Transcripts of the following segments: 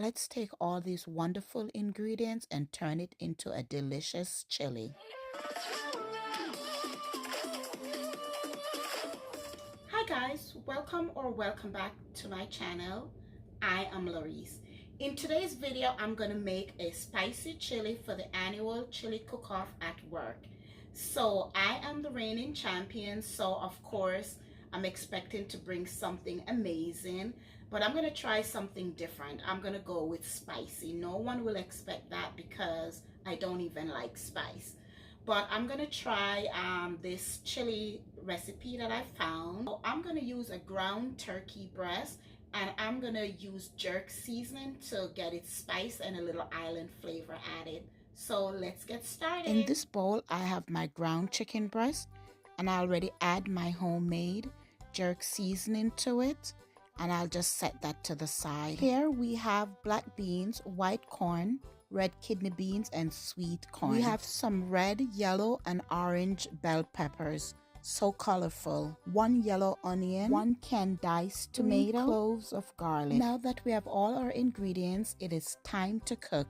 Let's take all these wonderful ingredients and turn it into a delicious chili. Hi guys, welcome back to my channel. I am Laurice. In today's video, I'm going to make a spicy chili for the annual chili cook-off at work. So I am the reigning champion, so of course I'm expecting to bring something amazing, but I'm going to try something different. I'm going to go with spicy. No one will expect that because I don't even like spice. But I'm going to try this chili recipe that I found. So I'm going to use a ground turkey breast, and I'm going to use jerk seasoning to get its spice and a little island flavor added. So let's get started. In this bowl, I have my ground chicken breast, and I already add my homemade jerk seasoning to it, and I'll just set that to the side. Here we have black beans, white corn, red kidney beans, and sweet corn. We have some red, yellow, and orange bell peppers, so colorful. 1 yellow onion, 1 can diced tomato, 3 cloves of garlic. Now that we have all our ingredients, it is time to cook.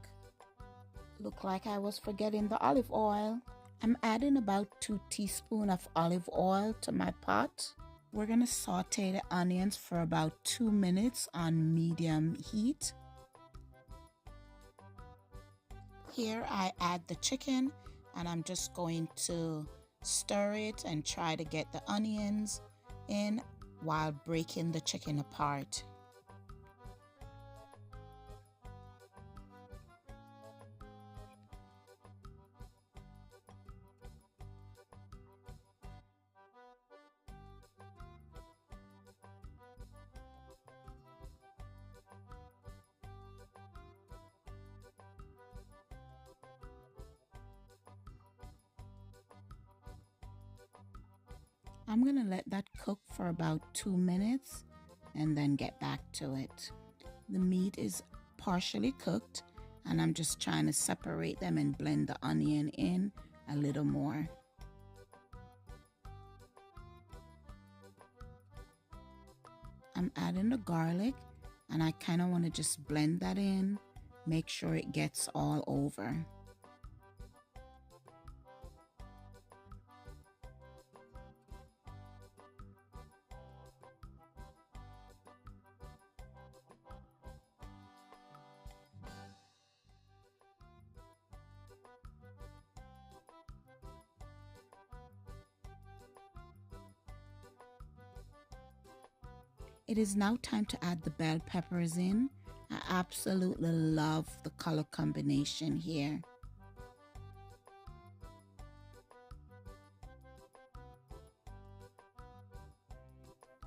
Look like I was forgetting the olive oil. I'm adding about 2 teaspoons of olive oil to my pot. We're gonna saute the onions for about 2 minutes on medium heat. Here I add the chicken, and I'm just going to stir it and try to get the onions in while breaking the chicken apart. I'm gonna let that cook for about 2 minutes and then get back to it. The meat is partially cooked, and I'm just trying to separate them and blend the onion in a little more. I'm adding the garlic, and I kind of want to just blend that in, make sure it gets all over. It is now time to add the bell peppers in. I absolutely love the color combination here.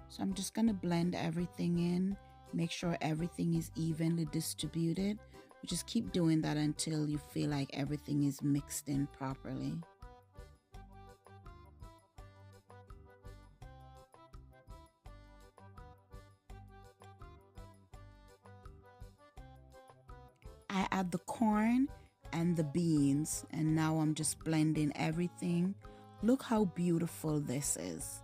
So I'm just gonna blend everything in, make sure everything is evenly distributed. You just keep doing that until you feel like everything is mixed in properly. I add the corn and the beans, and now I'm just blending everything. Look how beautiful this is.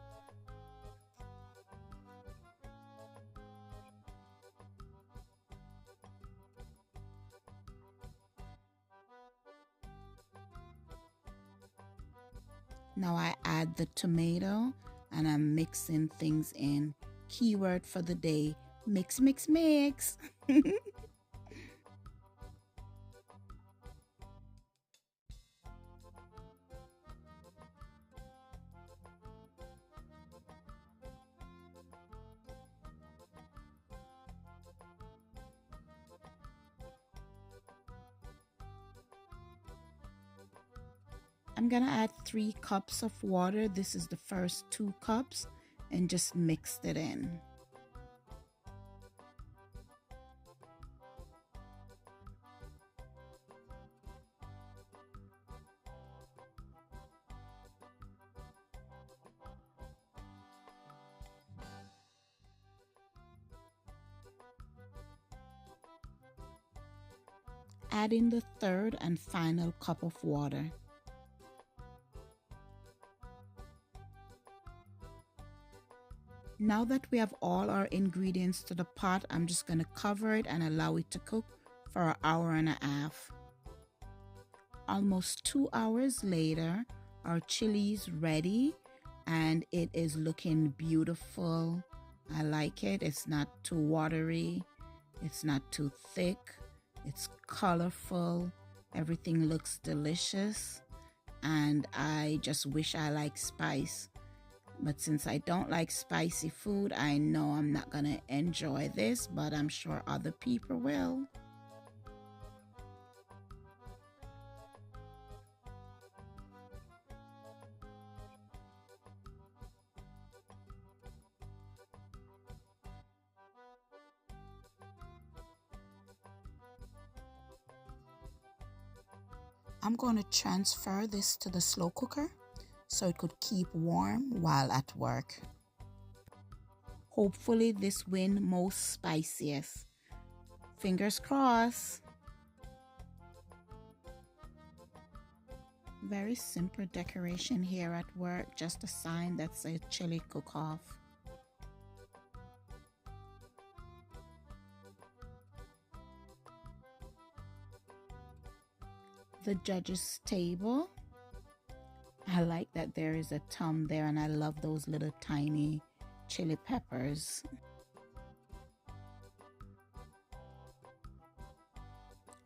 Now I add the tomato, and I'm mixing things in. Keyword for the day: mix, mix, mix. I'm gonna add 3 cups of water. This is the first 2 cups, and just mix it in. Add in the third and final cup of water. Now that we have all our ingredients to the pot, I'm just going to cover it and allow it to cook for an hour and a half. Almost 2 hours later, our chili is ready and it is looking beautiful. I like it. It's not too watery. It's not too thick. It's colorful. Everything looks delicious. And I just wish I liked spice. But since I don't like spicy food, I know I'm not gonna enjoy this, but I'm sure other people will. I'm going to transfer this to the slow cooker so it could keep warm while at work. Hopefully this win most spiciest. Fingers crossed. Very simple decoration here at work, just a sign that says chili cook-off. The judges table. I like that there is a thumb there, and I love those little tiny chili peppers.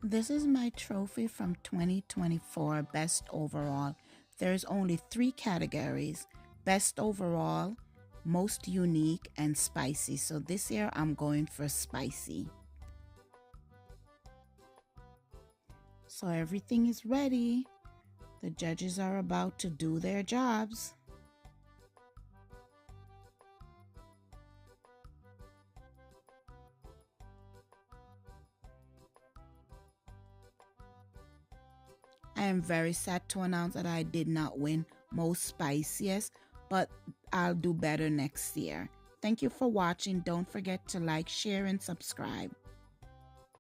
This is my trophy from 2024, Best Overall. There's only 3 categories: Best Overall, Most Unique, and Spicy. So this year I'm going for spicy. So everything is ready. The judges are about to do their jobs. I am very sad to announce that I did not win most spiciest, but I'll do better next year. Thank you for watching. Don't forget to like, share, and subscribe.